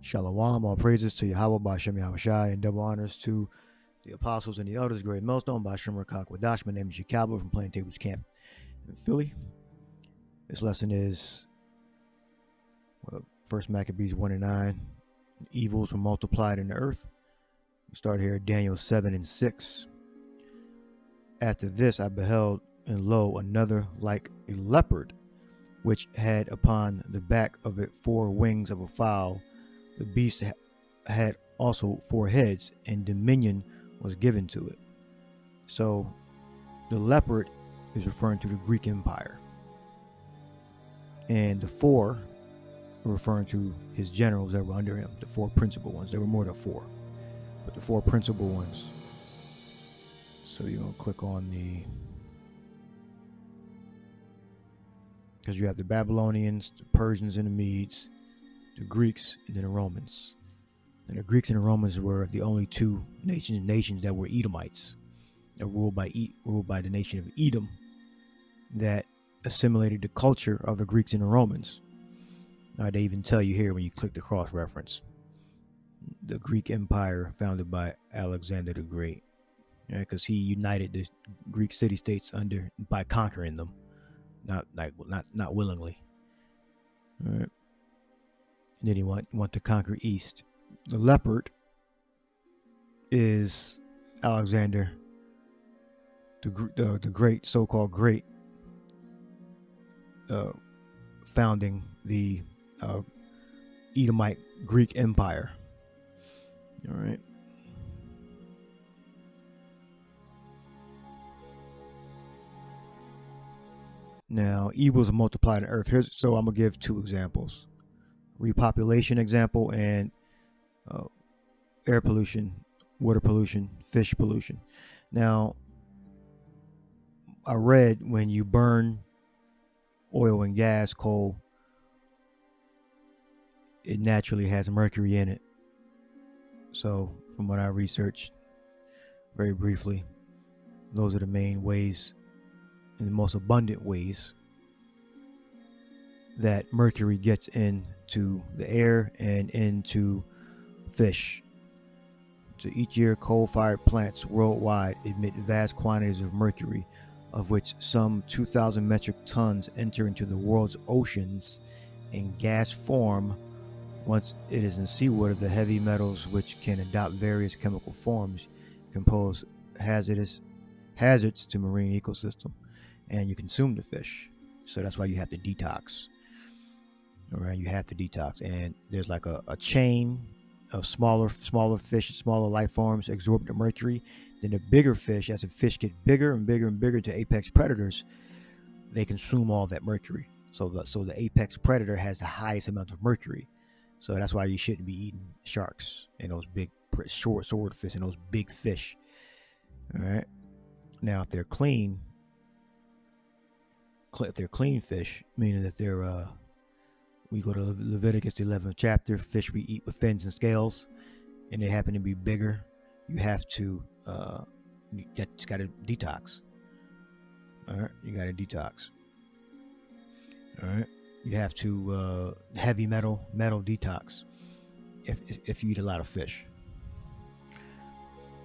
Shalom, all praises to Yahweh by Shem Yahushai, and double honors to the apostles and the elders, great millstone by Shem Rakak Wadash. My name is Yakalba from Playing Tables Camp in Philly. This lesson is First Maccabees 1-9. Evils were multiplied in the earth. We start here at Daniel 7-6. After this I beheld, and lo, another like a leopard, which had upon the back of it 4 wings of a fowl. The beast had also 4 heads, and dominion was given to it. So the leopard is referring to the Greek Empire, and the 4 are referring to his generals that were under him, the 4 principal ones. There were more than 4, but the 4 principal ones. So you're going to click on because you have the Babylonians, the Persians and the Medes, the Greeks, and then the Romans. And the Greeks and the Romans were the only 2 nations that were Edomites, that ruled by the nation of Edom, that assimilated the culture of the Greeks and the Romans. Now, they even tell you here when you click the cross-reference, the Greek Empire founded by Alexander the Great, because he united the Greek city-states by conquering them, not willingly. All right. And then he want to conquer east. The leopard is Alexander the great, so-called great, founding the Edomite Greek Empire. All right. Now, evils are multiplied on earth. So I'm gonna give 2 examples: repopulation example and air pollution, water pollution, fish pollution. Now, I read when you burn oil and gas, coal, it naturally has mercury in it. So from what I researched very briefly, those are the main ways and the most abundant ways that mercury gets into the air and into fish. So each year, coal-fired plants worldwide emit vast quantities of mercury, of which some 2,000 metric tons enter into the world's oceans in gas form. Once it is in seawater, the heavy metals, which can adopt various chemical forms, compose hazards to marine ecosystem, and you consume the fish. So that's why you have to detox. All right, you have to detox, and there's like a chain of smaller fish, smaller life forms absorb the mercury. Then the bigger fish, as the fish get bigger and bigger and bigger to apex predators, they consume all that mercury. So the apex predator has the highest amount of mercury. So that's why you shouldn't be eating sharks and those big short swordfish and those big fish. All right. Now, if they're clean fish, meaning that they're we go to Leviticus, the 11th chapter, fish we eat with fins and scales, and they happen to be bigger, you have to just got to detox. All right, you got to detox. All right, you have to heavy metal detox if you eat a lot of fish.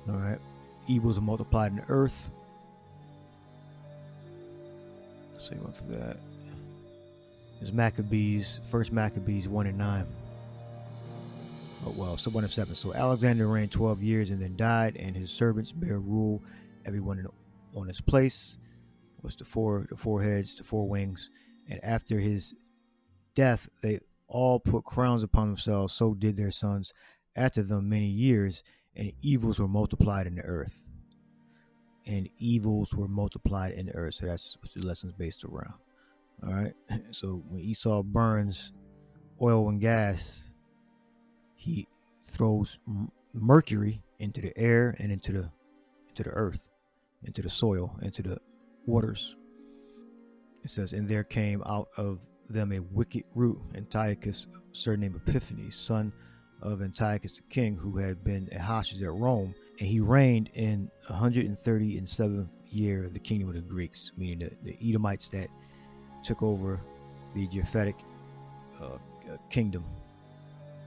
All right, evils are multiplied in the earth. So you went for that. There's Maccabees, First Maccabees 1-9. Oh well, so 1-7. So Alexander reigned 12 years and then died, and his servants bear rule, everyone on his place. Was the four heads, the 4 wings, and after his death they all put crowns upon themselves. So did their sons after them many years, and evils were multiplied in the earth. And evils were multiplied in the earth. So that's what the lesson's based around. All right. So when Esau burns oil and gas, he throws mercury into the air and into the earth, into the soil, into the waters. It says, and there came out of them a wicked root, Antiochus, surnamed Epiphanes, son of Antiochus the king, who had been a hostage at Rome, and he reigned in 137th year of the kingdom of the Greeks, meaning the Edomites that took over the Japhetic kingdom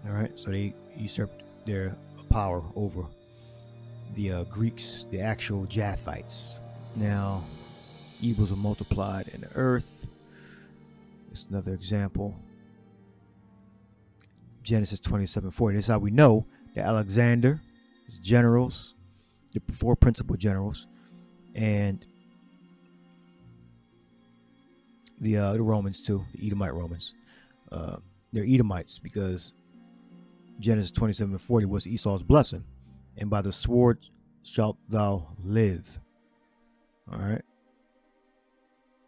All right, so they usurped their power over the Greeks, the actual Japhethites. Now, evils were multiplied in the earth. It's another example. Genesis 27:40. This is how we know that Alexander, his generals, the four principal generals, and the Romans too, the Edomite Romans. They're Edomites because Genesis 27:40 was Esau's blessing. And by the sword shalt thou live. All right.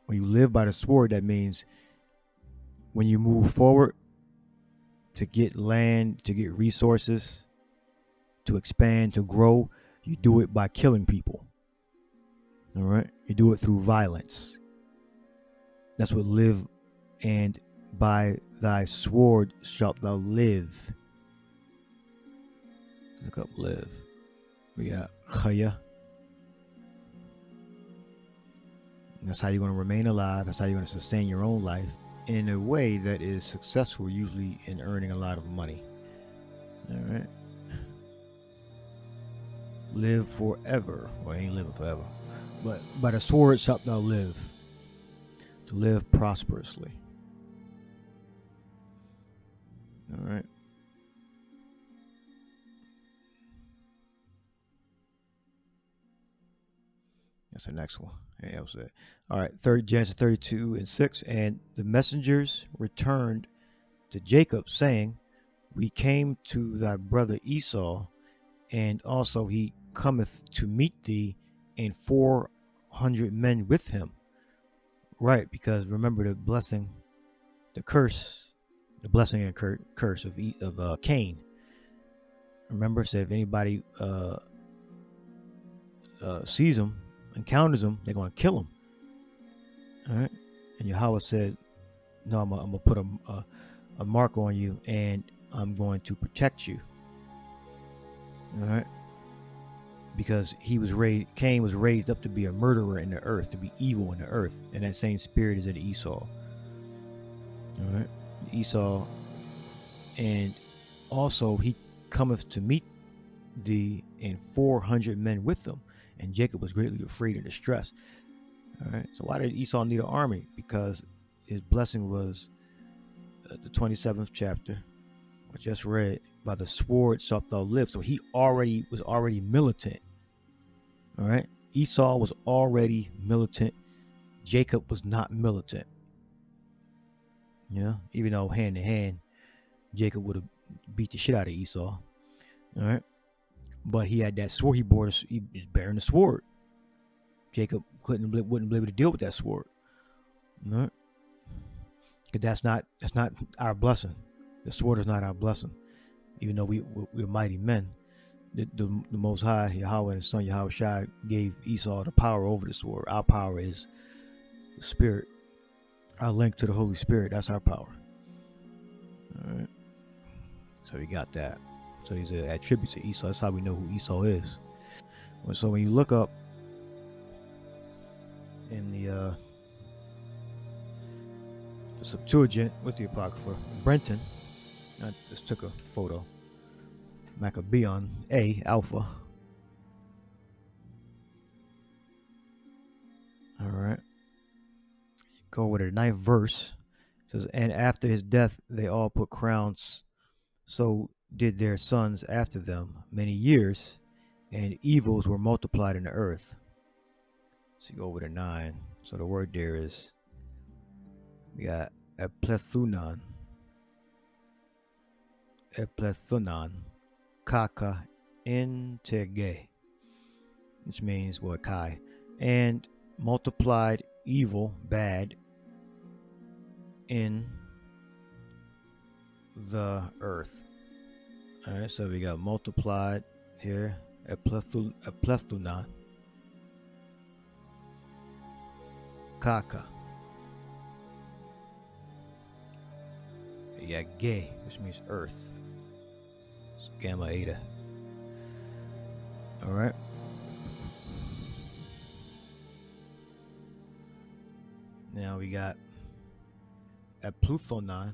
When you live by the sword, that means when you move forward to get land, to get resources, to expand, to grow, you do it by killing people. All right. You do it through violence. That's what live, and by thy sword shalt thou live. Look up live. We got chaya. That's how you're going to remain alive. That's how you're going to sustain your own life in a way that is successful, usually in earning a lot of money. All right. Live forever. Well, ain't living forever. But by the sword shalt thou live. To live prosperously. All right. That's the next one. Yeah, that was it. All right. Genesis 32:6. And the messengers returned to Jacob, saying, we came to thy brother Esau, and also he cometh to meet thee, and 400 men with him. Right, because remember the blessing, the curse, the blessing and curse of Cain. Remember, said if anybody sees him, encounters him, they're going to kill him. All right, and Yahweh said, "No, I'm gonna put a mark on you, and I'm going to protect you." All right, because Cain was raised up to be a murderer in the earth, to be evil in the earth, and that same spirit is in Esau. All right, Esau, and also he cometh to meet thee, and 400 men with him, and Jacob was greatly afraid and distressed. All right, so why did Esau need an army? Because his blessing was the 27th chapter, I just read, by the sword shalt thou live. So he was already militant. All right, Esau was already militant. Jacob was not militant. You know, even though hand in hand, Jacob would have beat the shit out of Esau. All right, but he had that sword. He was bearing the sword. Jacob wouldn't be able to deal with that sword. All right, because that's not our blessing. The sword is not our blessing. Even though we're mighty men, the Most High, Yahweh and His Son Yahweh Shai, gave Esau the power over the sword. Our power is the Spirit. Our link to the Holy Spirit, that's our power. All right. So we got that. So these are attributes of Esau. That's how we know who Esau is. So when you look up in the Septuagint with the Apocrypha, Brenton, I just took a photo. Maccabeon A Alpha. All right. Go with the 9th verse. It says, and after his death, they all put crowns. So did their sons after them many years, and evils were multiplied in the earth. So you go over to 9. So the word there is, we got eplethunan, kaka intege, which means what, kai, and multiplied evil, bad, in the earth. All right, so we got multiplied here, eplethunan, kaka. You got ge, which means earth. It's gamma eta. All right. Now we got eplethunan,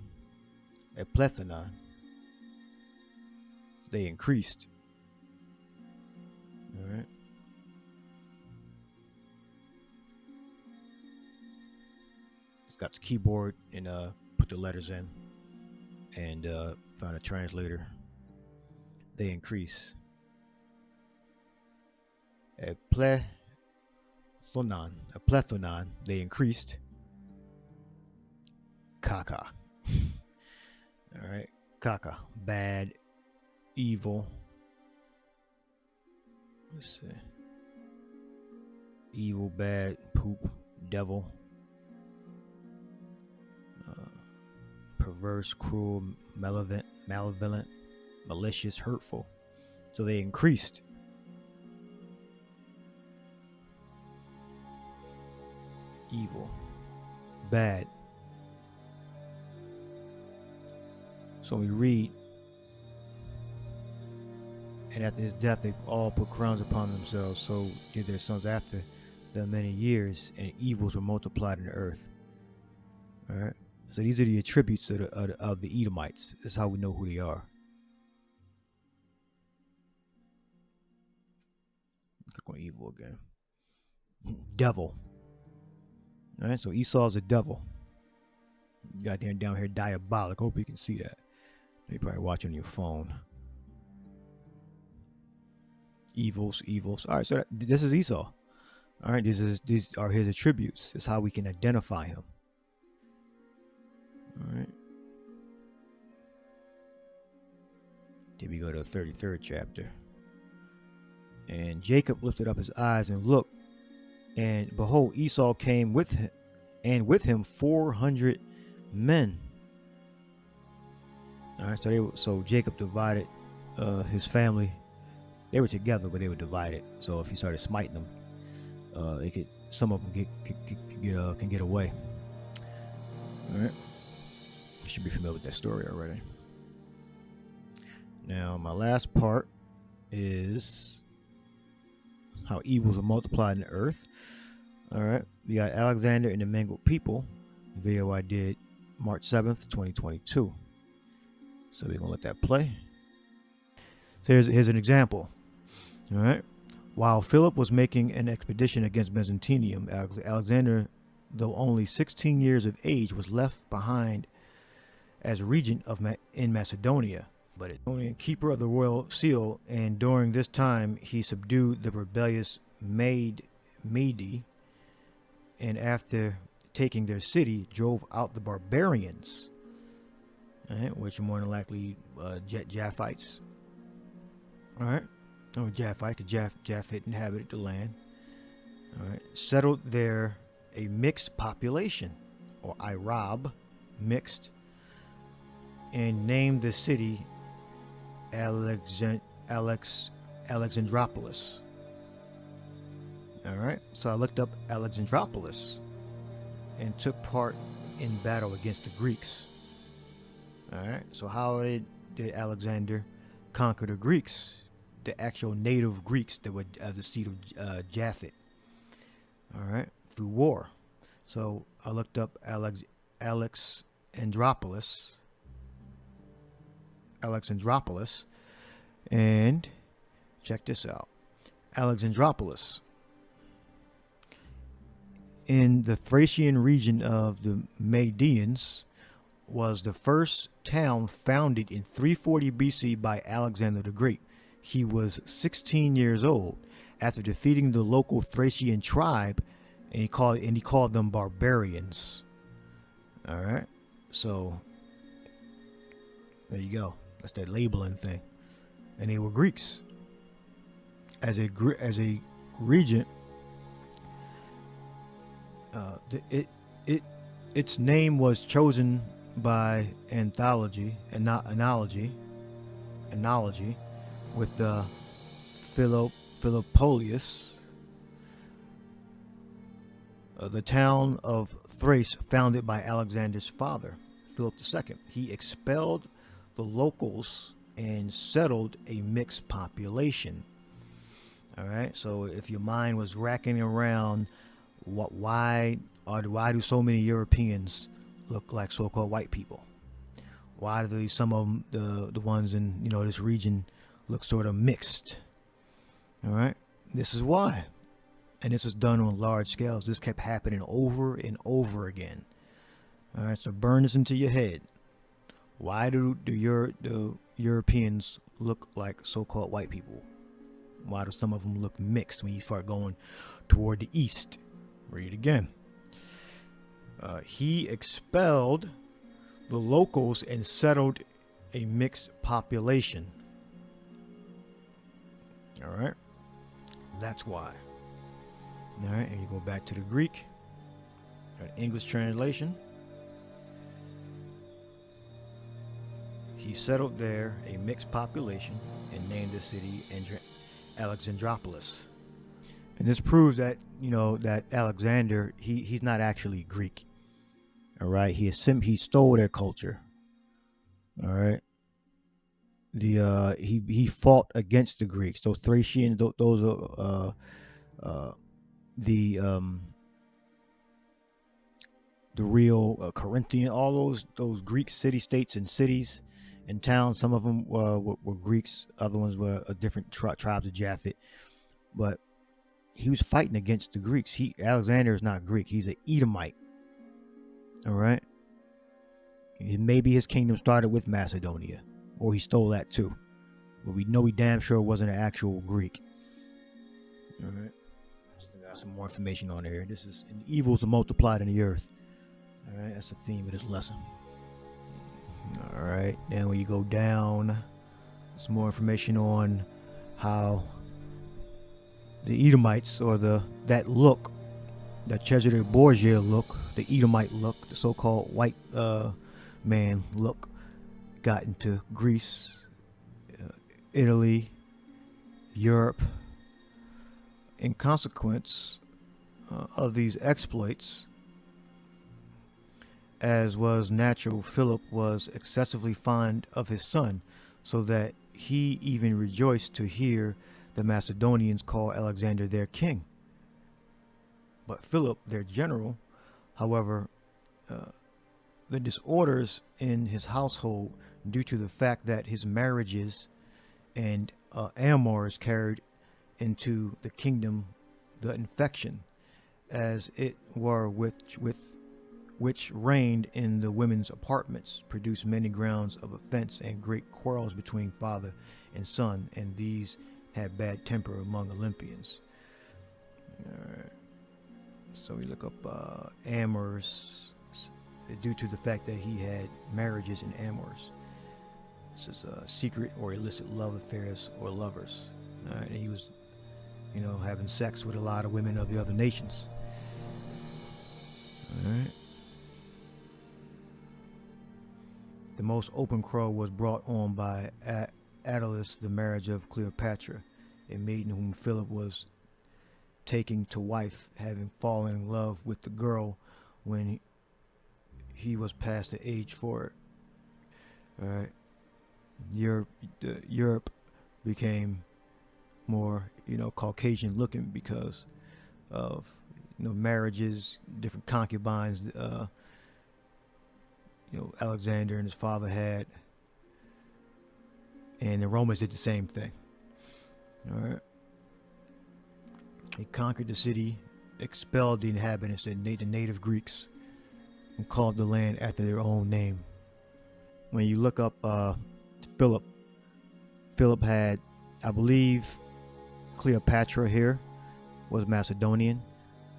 they increased. All right. It's got the keyboard and put the letters in and find a translator. They increase. A plethonon, they increased. Kaka. All right. Kaka, bad, evil. Let's see. Evil, bad, poop, devil. Perverse, cruel, malevolent, malicious, hurtful. So they increased. Evil, bad. So we read, and after his death they all put crowns upon themselves, so did their sons after them many years, and evils were multiplied in the earth. All right. So these are the attributes of the Edomites. This is how we know who they are. Click on evil again. Devil. All right, so Esau's a devil. Goddamn down here diabolic. Hope you can see that. You're probably watching on your phone. Evils. All right, so this is Esau. All right, these are his attributes. This is how we can identify him. All right. Then we go to the 33rd chapter. And Jacob lifted up his eyes and looked, and behold, Esau came with him, and with him 400 men. All right, so Jacob divided his family. They were together, but they were divided. So if he started smiting them, some of them can get away. All right. You should be familiar with that story already. Now, my last part is how evils are multiplied in the earth. All right. We got Alexander and the Mangled People, the video I did March 7th, 2022. So we're going to let that play. So here's an example. All right. While Philip was making an expedition against Byzantium, Alexander, though only 16 years of age, was left behind as regent in Macedonia, but only keeper of the royal seal. And during this time, he subdued the rebellious Mede, and after taking their city, drove out the barbarians, right, which are more than likely Japhites. All right, Japheth, because Japheth inhabited the land. All right, settled there a mixed population, or Irab, mixed, and named the city Alexandropolis. All right, so I looked up Alexandropolis and took part in battle against the Greeks. All right, so how did Alexander conquer the Greeks, the actual native Greeks that were the seed of Japheth? All right, through war. So I looked up Alexandropolis, and check this out. Alexandropolis, in the Thracian region of the Medians, was the first town founded in 340 BC by Alexander the Great. He was 16 years old after defeating the local Thracian tribe, and he called them barbarians. All right, so there you go. That's that labeling thing. And they were Greeks. As a region, its name was chosen by analogy with the Philoppolis, the town of Thrace, founded by Alexander's father, Philip II. He expelled the locals and settled a mixed population. All right, so if your mind was racking around why do so many Europeans look like so-called white people? Why do some of them, the ones in, you know, this region look sort of mixed? All right, this is why. And this was done on large scales. This kept happening over and over again. All right, so burn this into your head. Why do the Europeans look like so-called white people? Why do some of them look mixed when you start going toward the east? Read again. He expelled the locals and settled a mixed population. All right, that's why. All right, and you go back to the Greek, English translation. He settled there a mixed population and named the city Alexandropolis. And this proves that, you know, that Alexander, he's not actually Greek. All right, he stole their culture. All right, he fought against the Greeks. Those Thracians, those are the real Corinthian, all those Greek city-states and cities and towns. Some of them were Greeks, other ones were different tribes of Japheth. But he was fighting against the Greeks. Alexander is not Greek. He's an Edomite. All right. Maybe his kingdom started with Macedonia, or he stole that too. But we know he damn sure wasn't an actual Greek. All right. Got some more information on here. This is, and evils are multiplied in the earth. All right, that's the theme of this lesson. All right, now when you go down, some more information on how the Edomites, or that look, that Cesare Borgia look, the Edomite look, the so-called white man look, got into Greece, Italy, Europe. In consequence of these exploits, as was natural, Philip was excessively fond of his son, so that he even rejoiced to hear the Macedonians call Alexander their king. But Philip, their general, however, the disorders in his household, due to the fact that his marriages and amours carried into the kingdom the infection, as it were, which reigned in the women's apartments, produced many grounds of offense and great quarrels between father and son, and these had bad temper among Olympians. All right. So we look up amours, due to the fact that he had marriages and amours. This is secret or illicit love affairs or lovers. All right. And he was, you know, having sex with a lot of women of the other nations. All right. The most open quarrel was brought on by Attalus, the marriage of Cleopatra, a maiden whom Philip was taking to wife, having fallen in love with the girl when he was past the age for it. All right. Europe became more, you know, Caucasian looking because of, you know, marriages, different concubines, you know, Alexander and his father had, and the Romans did the same thing. All right. He conquered the city, expelled the inhabitants, the native Greeks, and called the land after their own name. When you look up Philip had, I believe, Cleopatra here was Macedonian,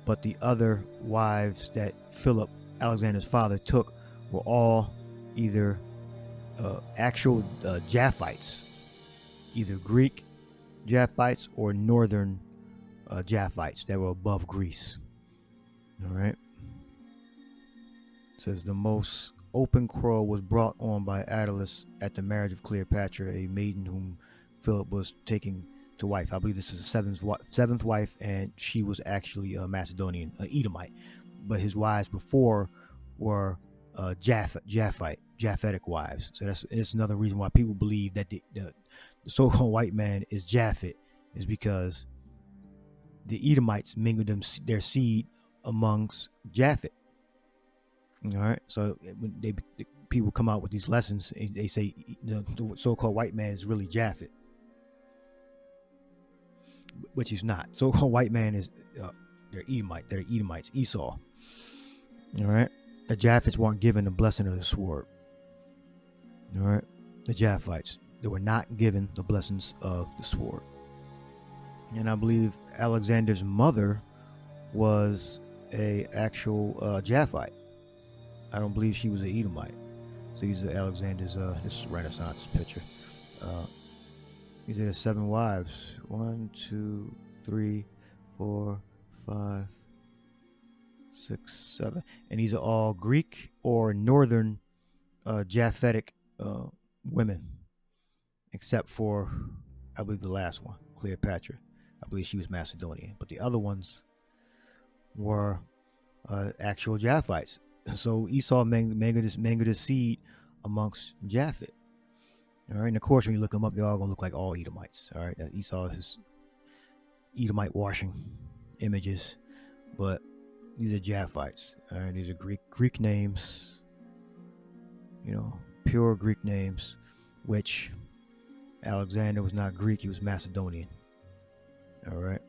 but the other wives that Philip, Alexander's father, took were all either actual Japhites, either Greek Japhites or northern Japhites that were above Greece. All right. It says the most open quarrel was brought on by Attalus at the marriage of Cleopatra, a maiden whom Philip was taking to wife. I believe this is the seventh wife, and she was actually a Macedonian, Edomite. But his wives before were Japhetic wives. So that's another reason why people believe that the so-called white man is Japheth, is because the Edomites mingled their seed amongst Japheth. All right, so when people come out with these lessons, they say the so-called white man is really Japheth, which he's not. So-called white man is they're Edomites, Esau. All right, the Japheths weren't given the blessing of the sword. All right, the Japhethites, they were not given the blessings of the sword. And I believe Alexander's mother was a actual Japhethite. I don't believe she was an Edomite. So these are Alexander's this Renaissance picture. These are the 7 wives. 1, 2, 3, 4, 5, 6, 7. And these are all Greek or northern Japhetic women, except for, I believe, the last one, Cleopatra. I believe she was Macedonian, but the other ones were actual Japhethites. So Esau mangled his seed amongst Japheth. All right, and of course, when you look them up, they're all gonna look like all Edomites. All right, Esau is Edomite washing images, but these are Japhethites. All right, these are Greek names. You know, pure Greek names, which Alexander was not Greek; he was Macedonian. All right,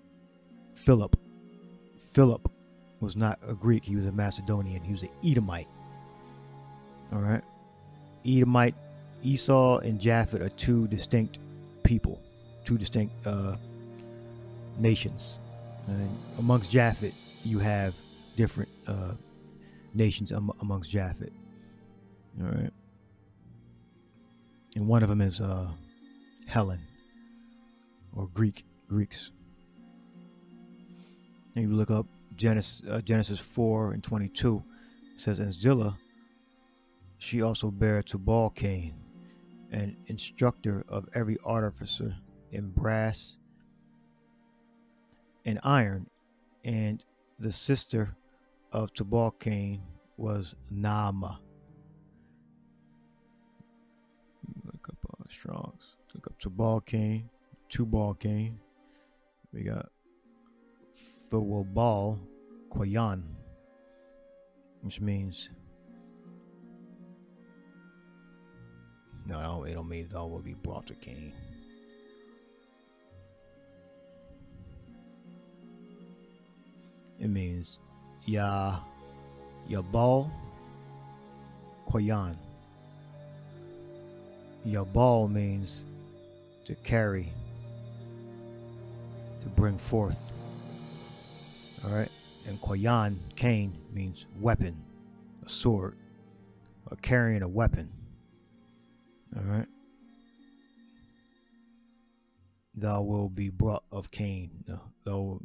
Philip was not a Greek; he was a Macedonian. He was an Edomite. All right, Edomite, Esau, and Japheth are 2 distinct people, 2 distinct nations. And amongst Japheth, you have different nations amongst Japheth. All right, and one of them is Helen, or Greeks. And you look up Genesis 4:22. It says, and Zillah, she also bare Tubal-Cain, an instructor of every artificer in brass and iron, and the sister of Tubal-Cain was Naamah. Look up Strong's. Look up Tubal-Cain. We got Thobal Quayan, which means no, it don't mean thou will be brought to Cain. It means Yabal Quayan. Yabal means to carry, to bring forth. All right, and Quayan, Cain, means weapon, a sword, or carrying a weapon. All right, thou will be brought of Cain. Thou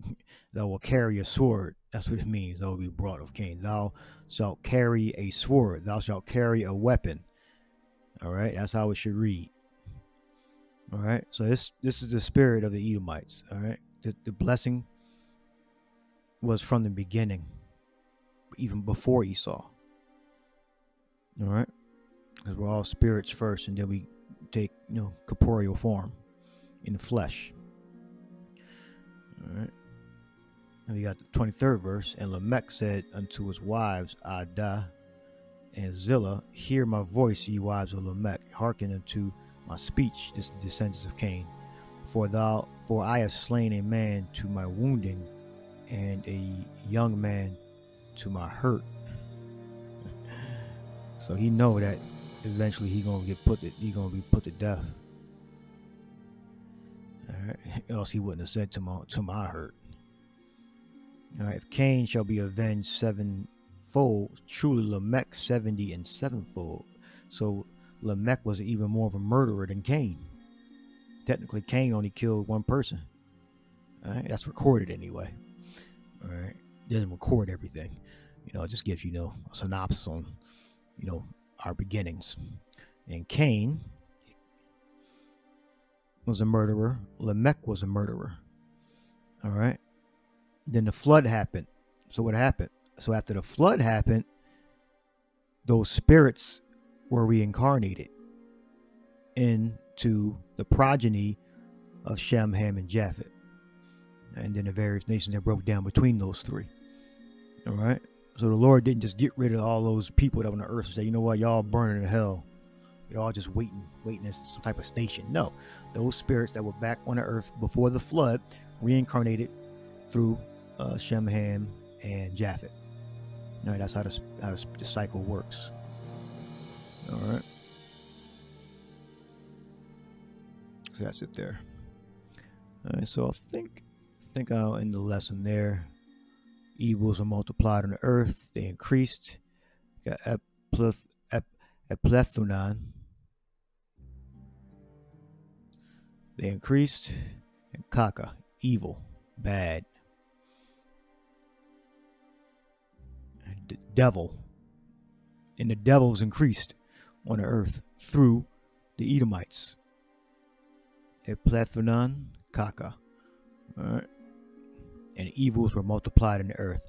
will carry a sword. That's what it means. Thou will be brought of Cain. Thou shalt carry a sword. Thou shalt carry a weapon. All right, that's how it should read. All right, so this is the spirit of the Edomites. All right, the blessing was from the beginning, even before Esau. All right, because we're all spirits first, and then we take corporeal form in the flesh. All right, and we got the 23rd verse. And Lamech said unto his wives Adah and Zillah, hear my voice, ye wives of Lamech, hearken unto my speech. This is the descendants of Cain. For I have slain a man to my wounding, and a young man to my hurt. So he know that eventually he gonna be put to death. All right, else he wouldn't have said to my hurt. All right, if Cain shall be avenged 7-fold, truly Lamech 70 and 7-fold. So Lamech was even more of a murderer than Cain. Technically, Cain only killed 1 person. All right, that's recorded anyway. All right, it doesn't record everything. It just gives a synopsis on our beginnings. And Cain was a murderer. Lamech was a murderer. All right. Then the flood happened. So what happened? So after the flood happened, those spirits were reincarnated into the progeny of Shem, Ham, and Japheth. And then the various nations that broke down between those 3. All right. So the Lord didn't just get rid of all those people that were on the earth and say, you know what, y'all burning in hell. Y'all just waiting as some type of station. No, those spirits that were back on the earth before the flood reincarnated through Shem, Ham, and Japheth. All right, that's how the cycle works. All right. So that's it there. All right, so I think I'll end the lesson there. Evils are multiplied on the earth; they increased. Got eplethunan. They increased, and kaka, evil, bad. And the devil, and the devils increased on the earth through the Edomites. Eplethunan, kaka. All right. And evils were multiplied in the earth.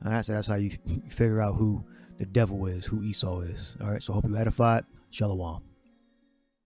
All right, so that's how you figure out who the devil is, who Esau is. All right, so hope you edified. Shalom.